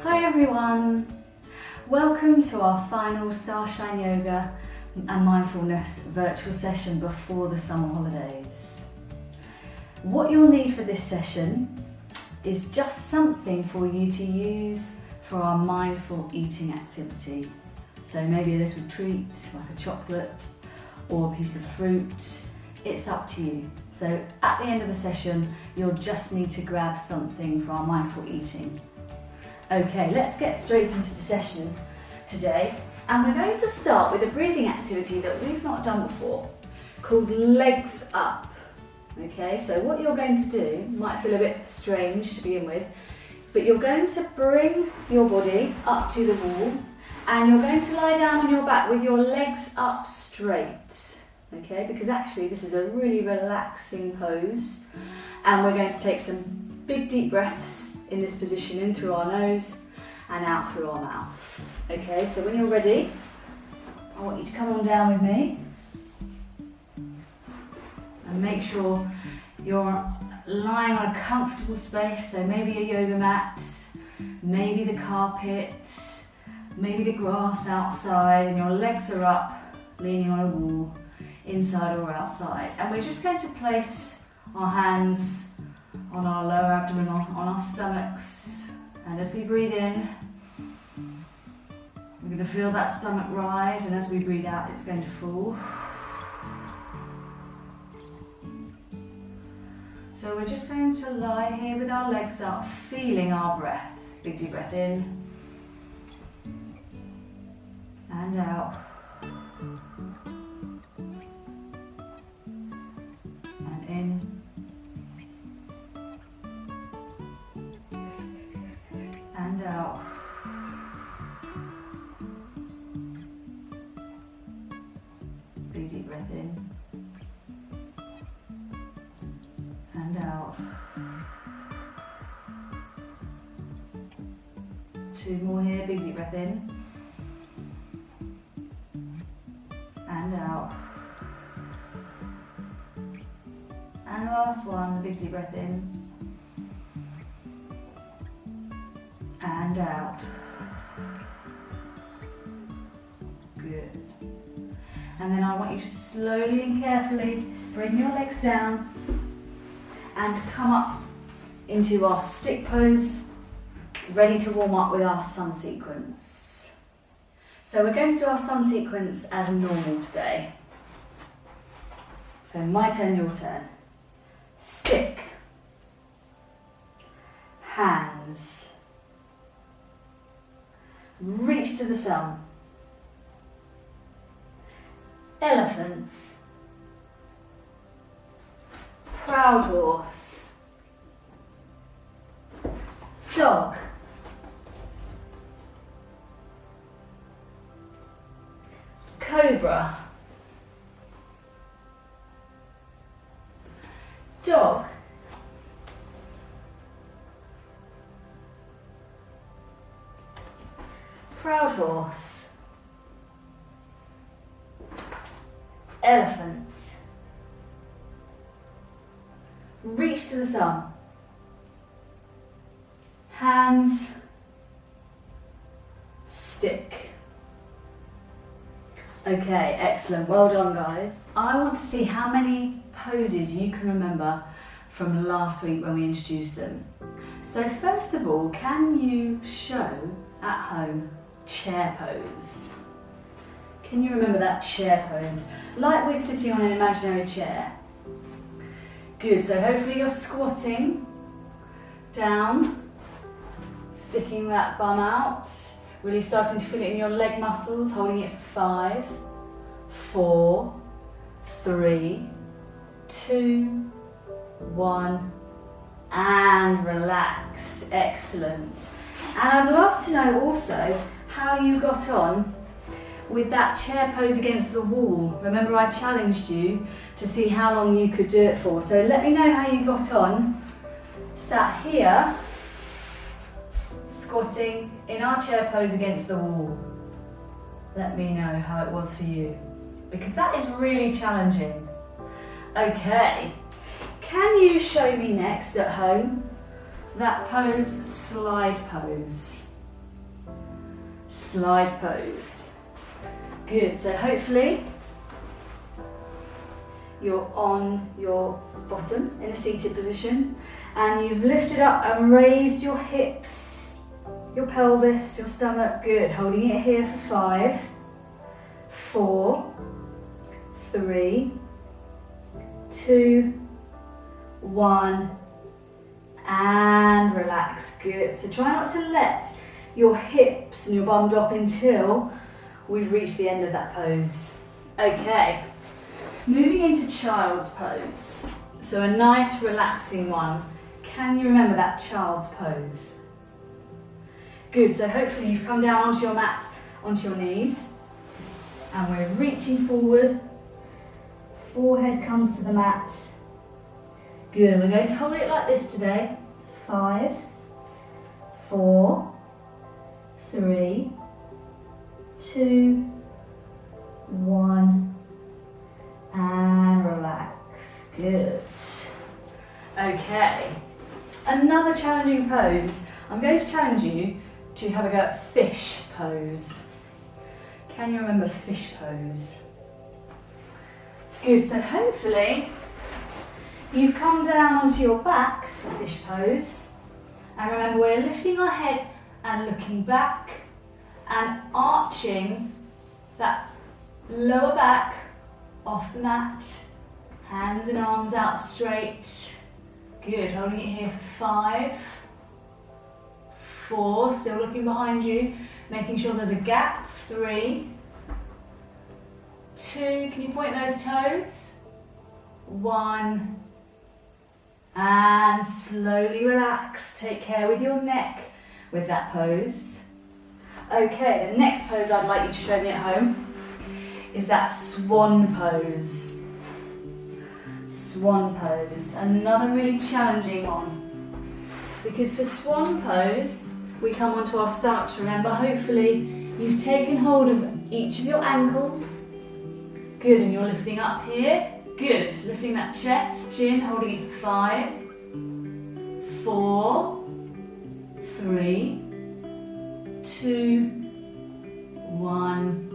Hi everyone, welcome to our final Starshine Yoga and Mindfulness virtual session before the summer holidays. What you'll need for this session is just something for you to use for our mindful eating activity. So maybe a little treat like a chocolate or a piece of fruit, it's up to you. So at the end of the session, you'll just need to grab something for our mindful eating. Okay, let's get straight into the session today. And we're going to start with a breathing activity that we've not done before, called legs up. Okay, so what you're going to do might feel a bit strange to begin with, but you're going to bring your body up to the wall and you're going to lie down on your back with your legs up straight. Okay, because actually this is a really relaxing pose, and we're going to take some big deep breaths in this position, in through our nose and out through our mouth. Okay, so when you're ready, I want you to come on down with me and make sure you're lying on a comfortable space, so maybe a yoga mat, maybe the carpet, maybe the grass outside, and your legs are up, leaning on a wall, inside or outside. And we're just going to place our hands on our lower abdomen, on our stomachs, and as we breathe in, we're going to feel that stomach rise, and as we breathe out, it's going to fall. So we're just going to lie here with our legs up, feeling our breath. Big deep breath in and out. And in. And out. Big deep breath in. And out. 2 more here, big deep breath in. And out. And last one, big deep breath in. And out. Good. And then I want you to slowly and carefully bring your legs down and come up into our stick pose, ready to warm up with our sun sequence. So we're going to do our sun sequence as normal today. So my turn, your turn. Stick. Hands. Reach to the sun. Elephants. Proud horse. Dog. Cobra. Dog. Proud horse. Elephant. Reach to the sun. Hands. Stick. Okay, excellent. Well done, guys. I want to see how many poses you can remember from last week when we introduced them. So first of all, can you show at home chair pose? Can you remember that chair pose? Like we're sitting on an imaginary chair. Good, so hopefully you're squatting down, sticking that bum out, really starting to feel it in your leg muscles, holding it for 5, 4, 3, 2, 1, and relax. Excellent. And I'd love to know also how you got on with that chair pose against the wall. Remember, I challenged you to see how long you could do it for. So let me know how you got on. Sat here, squatting in our chair pose against the wall. Let me know how it was for you, because that is really challenging. Okay, can you show me next at home that pose, slide pose? slide pose. Good, so hopefully you're on your bottom in a seated position and you've lifted up and raised your hips, your pelvis, your stomach. Good, holding it here for 5, 4, 3, 2, 1, and relax. Good, so try not to let your hips and your bum drop until we've reached the end of that pose. Okay, moving into child's pose. So a nice relaxing one. Can you remember that child's pose? Good, so hopefully you've come down onto your mat, onto your knees, and we're reaching forward. Forehead comes to the mat. Good, we're going to hold it like this today. 5, 4, 3, 2, 1, and relax. Good. Okay, another challenging pose. I'm going to challenge you to have a go at fish pose. Can you remember fish pose? Good, so hopefully you've come down onto your backs for fish pose. And remember, we're lifting our head and looking back and arching that lower back off the mat. Hands and arms out straight. Good, holding it here for 5, 4, still looking behind you, making sure there's a gap. 3, 2, can you point those toes? 1, and slowly relax. Take care with your neck with that pose. Okay, the next pose I'd like you to show me at home is that swan pose. Swan pose, another really challenging one. Because for swan pose, we come onto our stomachs, remember. Hopefully you've taken hold of each of your ankles. Good, and you're lifting up here. Good, lifting that chest, chin, holding it for 5, 4, 3, 2, 1,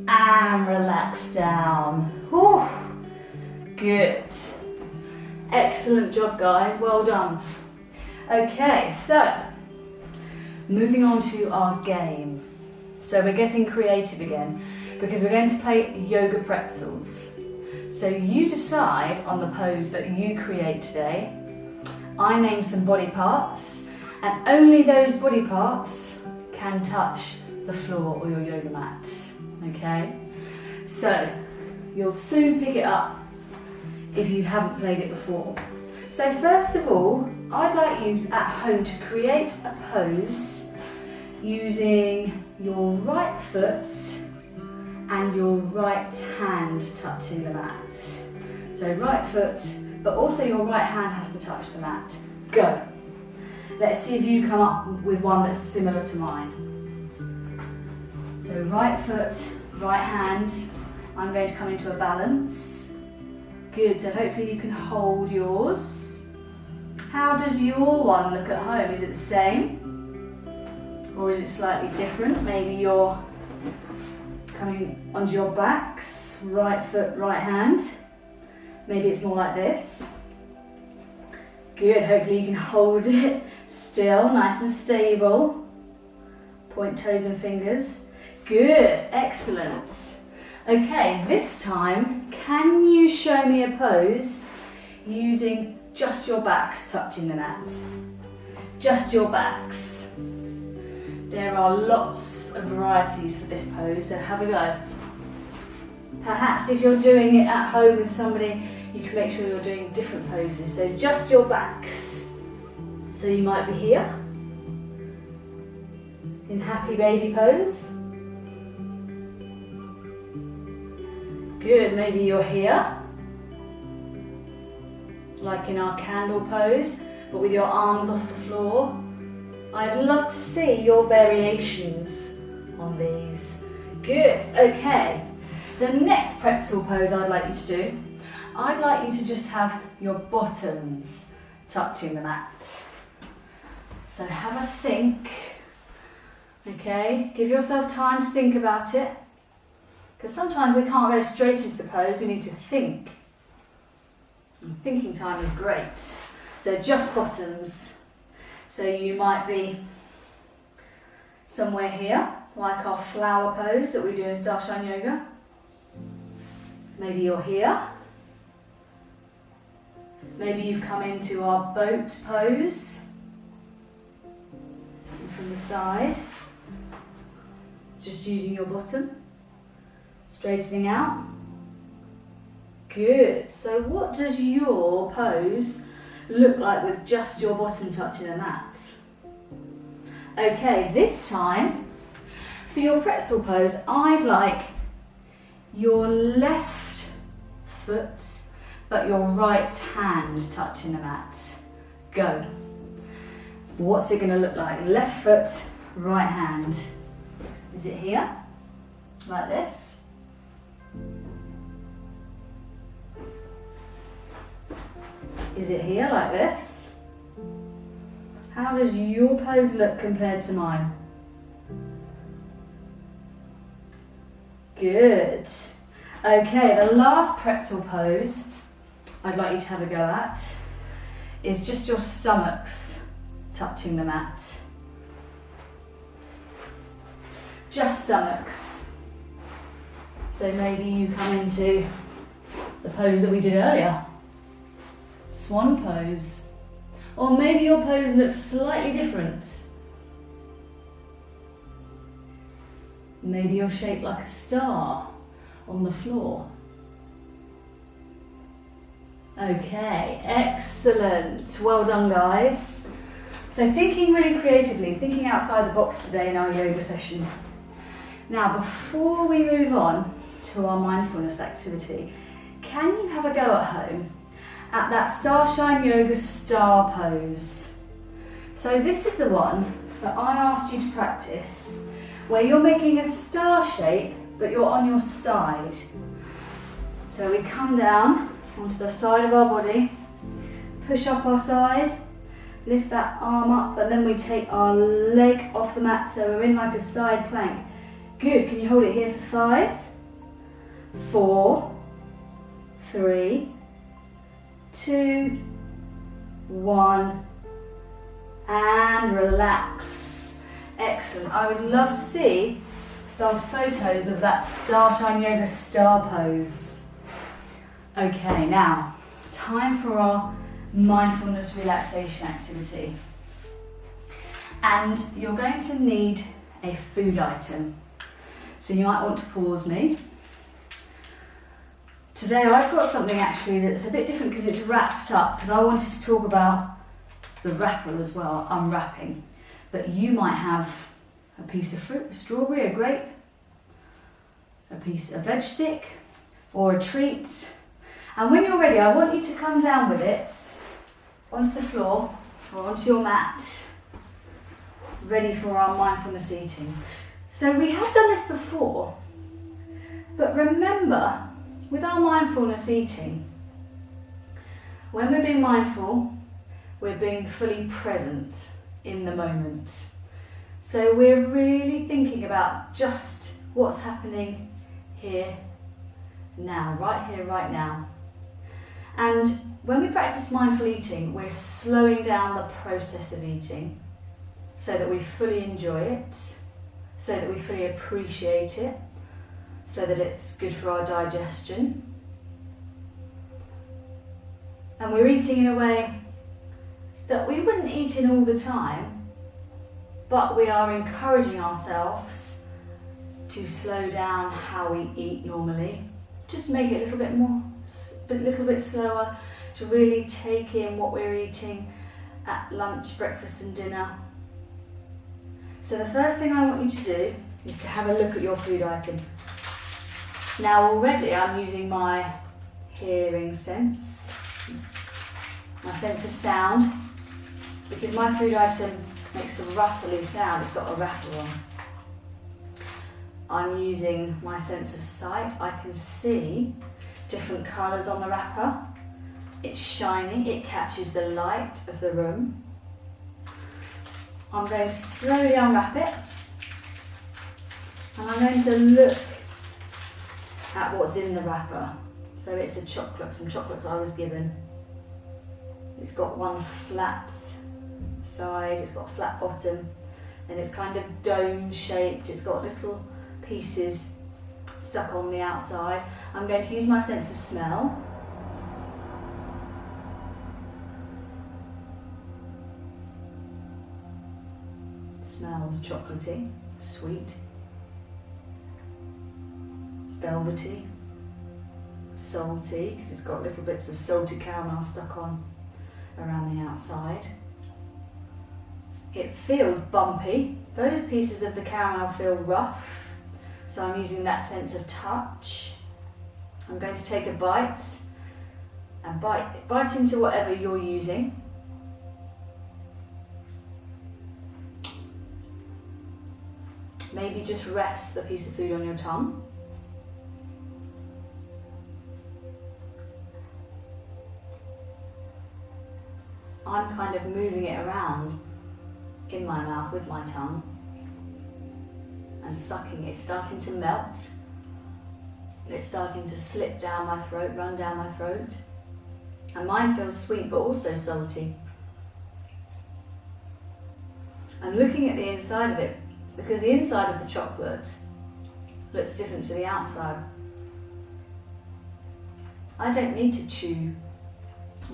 and relax down. Whew. Good. Excellent job, guys, well done. Okay, so moving on to our game. So we're getting creative again because we're going to play yoga pretzels. So you decide on the pose that you create today. I name some body parts and only those body parts can touch the floor or your yoga mat. Okay? So you'll soon pick it up if you haven't played it before. So first of all, I'd like you at home to create a pose using your right foot and your right hand touching the mat. So right foot, but also your right hand has to touch the mat. Go. Let's see if you come up with one that's similar to mine. So right foot, right hand. I'm going to come into a balance. Good, so hopefully you can hold yours. How does your one look at home? Is it the same? Or is it slightly different? Maybe you're coming onto your backs, right foot, right hand. Maybe it's more like this. Good, hopefully you can hold it still, nice and stable. Point toes and fingers. Good, excellent. Okay, this time, can you show me a pose using just your backs touching the mat? Just your backs. There are lots of varieties for this pose, so have a go. Perhaps if you're doing it at home with somebody, you can make sure you're doing different poses. So just your backs. So you might be here in happy baby pose. Good, maybe you're here, like in our candle pose, but with your arms off the floor. I'd love to see your variations on these. Good, okay. The next pretzel pose I'd like you to do, I'd like you to just have your bottoms touching the mat. So have a think Okay, give yourself time to think about it, because sometimes we can't go straight into the pose, we need to think. And thinking time is great. So just bottoms. So you might be somewhere here, like our flower pose that we do in Starshine Yoga. Maybe you're here. Maybe you've come into our boat pose. And from the side, just using your bottom, straightening out. Good. So what does your pose look like with just your bottom touching the mat? Okay, this time, for your pretzel pose, I'd like your left foot, but your right hand touching the mat. Go. What's it going to look like? Left foot, right hand. Is it here? Like this? Is it here like this? How does your pose look compared to mine? Good. Okay, the last pretzel pose I'd like you to have a go at is just your stomachs touching the mat. Just stomachs. So maybe you come into the pose that we did earlier. Swan pose. Or maybe your pose looks slightly different. Maybe you're shaped like a star on the floor. Okay, excellent. Well done, guys. So thinking really creatively, thinking outside the box today in our yoga session. Now, before we move on to our mindfulness activity, can you have a go at home at that Starshine Yoga star pose? So this is the one that I asked you to practice, where you're making a star shape, but you're on your side. So we come down onto the side of our body, push up our side, lift that arm up, and then we take our leg off the mat, so we're in like a side plank. Good, can you hold it here for 5, 4, 3, 2, 1, and relax. Excellent. I would love to see some photos of that Starshine Yoga star pose. Okay, now, time for our mindfulness relaxation activity. And you're going to need a food item. So you might want to pause me. Today I've got something actually that's a bit different because it's wrapped up, because I wanted to talk about the wrapper as well, unwrapping. But you might have a piece of fruit, a strawberry, a grape, a veg stick, or a treat. And when you're ready, I want you to come down with it onto the floor or onto your mat, ready for our mindfulness eating. So we have done this before, but remember, with our mindfulness eating, when we're being mindful, we're being fully present in the moment. So we're really thinking about just what's happening here, now, right here, right now. And when we practice mindful eating, we're slowing down the process of eating so that we fully enjoy it, so that we fully appreciate it, so that it's good for our digestion. And we're eating in a way that we wouldn't eat in all the time, but we are encouraging ourselves to slow down how we eat normally, just make it a little bit slower, to really take in what we're eating at lunch, breakfast and dinner. So the first thing I want you to do is to have a look at your food item. Now already I'm using my hearing sense, my sense of sound, because my food item makes a rustly sound, it's got a wrapper on. I'm using my sense of sight. I can see different colours on the wrapper. It's shiny, it catches the light of the room. I'm going to slowly unwrap it And I'm going to look at what's in the wrapper. So it's some chocolates I was given. It's got one flat side, it's got a flat bottom, and it's kind of dome shaped. It's got little pieces stuck on the outside. I'm going to use my sense of smell. Smells chocolatey, sweet, velvety, salty, because it's got little bits of salted caramel stuck on around the outside. It feels bumpy. Those pieces of the caramel feel rough, so I'm using that sense of touch. I'm going to take a bite and bite into whatever you're using. Maybe just rest the piece of food on your tongue. I'm kind of moving it around in my mouth with my tongue and sucking it. It's starting to melt. It's starting to slip down my throat, run down my throat. And mine feels sweet but also salty. I'm looking at the inside of it because the inside of the chocolate looks different to the outside. I don't need to chew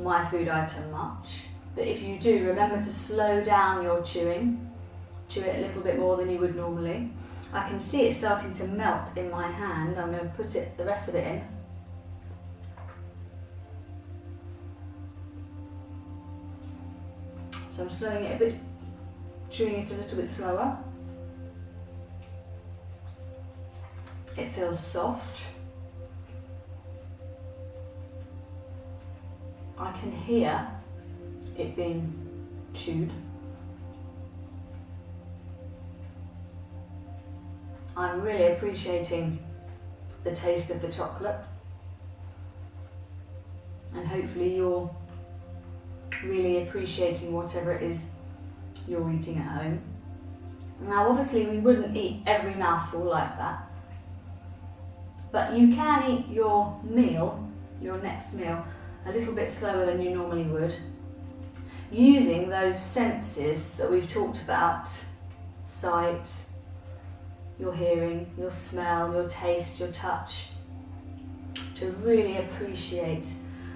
my food item much. But if you do, remember to slow down your chewing. Chew it a little bit more than you would normally. I can see it starting to melt in my hand. I'm going to put the rest of it in. So I'm slowing it a bit, chewing it a little bit slower. It feels soft. I can hear it being chewed. I'm really appreciating the taste of the chocolate, and hopefully you're really appreciating whatever it is you're eating at home. Now obviously we wouldn't eat every mouthful like that, but you can eat your meal, your next meal, a little bit slower than you normally would, using those senses that we've talked about: sight, your hearing, your smell, your taste, your touch, to really appreciate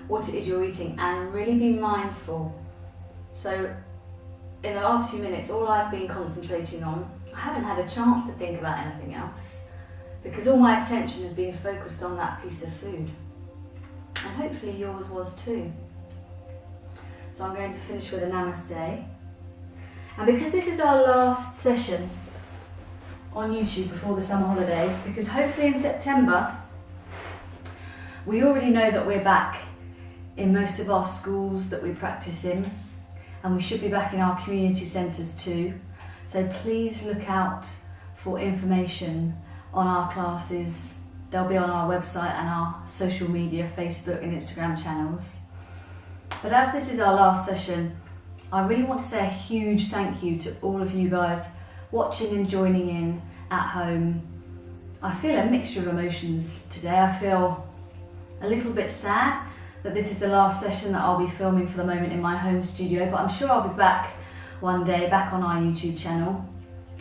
what it is you're eating and really be mindful. So in the last few minutes, all I've been concentrating on, I haven't had a chance to think about anything else, because all my attention has been focused on that piece of food. And hopefully yours was too. So I'm going to finish with a namaste. And because this is our last session on YouTube before the summer holidays, because hopefully in September, we already know that we're back in most of our schools that we practice in, and we should be back in our community centres too. So please look out for information on our classes. They'll be on our website and our social media, Facebook and Instagram channels. But as this is our last session, I really want to say a huge thank you to all of you guys watching and joining in at home. I feel a mixture of emotions today. I feel a little bit sad that this is the last session that I'll be filming for the moment in my home studio, but I'm sure I'll be back one day, back on our YouTube channel.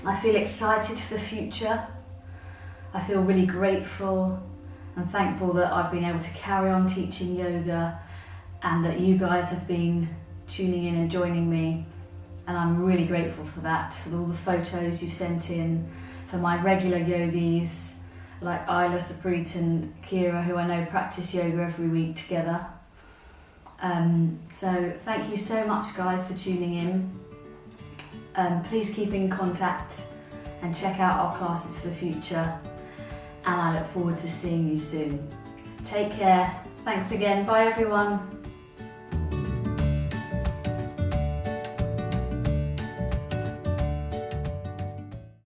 I feel excited for the future. I feel really grateful and thankful that I've been able to carry on teaching yoga and that you guys have been tuning in and joining me. And I'm really grateful for that, for all the photos you've sent in, for my regular yogis like Isla, Saprit and Kira, who I know practice yoga every week together. So thank you so much guys for tuning in. Please keep in contact and check out our classes for the future. And I look forward to seeing you soon. Take care. Thanks again. Bye everyone.